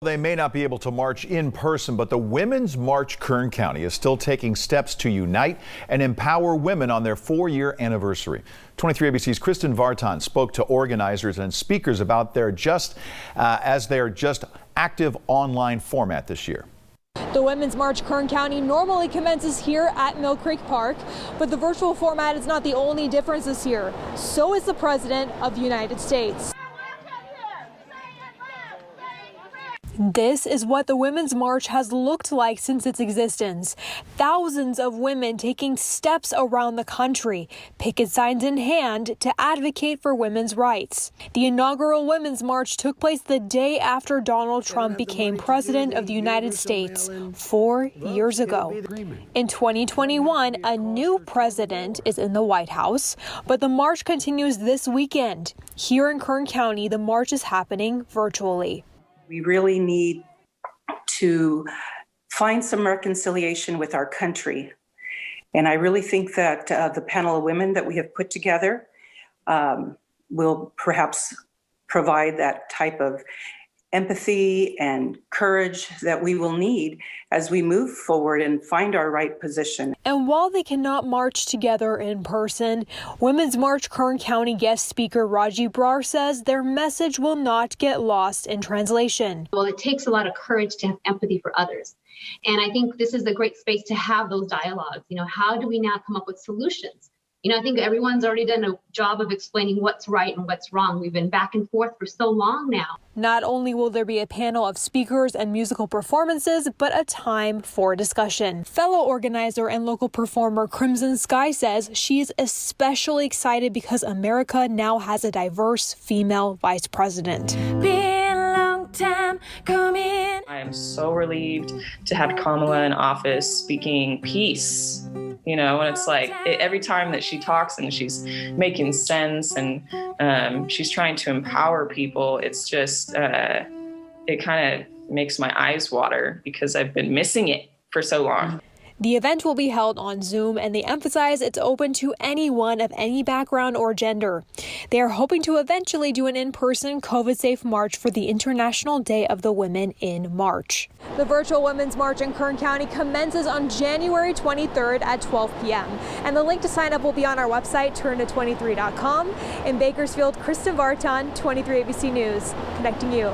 They may not be able to march in person, but the Women's March Kern County is still taking steps to unite and empower women on their 4-year anniversary. 23 ABC's Kristin Vartan spoke to organizers and speakers about their just active online format this year. The Women's March Kern County normally commences here at Mill Creek Park, but the virtual format is not the only difference this year. So is the President of the United States. This is what the Women's March has looked like since its existence. Thousands of women taking steps around the country, picket signs in hand to advocate for women's rights. The inaugural Women's March took place the day after Donald Trump became president of the United States 4 years ago. In 2021, a new president is in the White House, but the march continues this weekend. Here in Kern County, the march is happening virtually. We really need to find some reconciliation with our country. And I really think that the panel of women that we have put together will perhaps provide that type of empathy and courage that we will need as we move forward and find our right position. And while they cannot march together in person, Women's March Kern County guest speaker Raji Brar says their message will not get lost in translation. Well, it takes a lot of courage to have empathy for others. And I think this is a great space to have those dialogues. How do we now come up with solutions? I think everyone's already done a job of explaining what's right and what's wrong. We've been back and forth for so long now. Not only will there be a panel of speakers and musical performances, but a time for discussion. Fellow organizer and local performer Crimson Sky says she is especially excited because America now has a diverse female vice president. Time coming. I am so relieved to have Kamala in office speaking peace. And it's like every time that she talks and she's making sense and she's trying to empower people, it's just, it kind of makes my eyes water because I've been missing it for so long. The event will be held on Zoom, and they emphasize it's open to anyone of any background or gender. They are hoping to eventually do an in-person COVID-safe march for the International Day of the Women in March. The virtual Women's March in Kern County commences on January 23rd at 12 p.m. And the link to sign up will be on our website, turn23.com. In Bakersfield, Kristin Vartan, 23 ABC News, connecting you.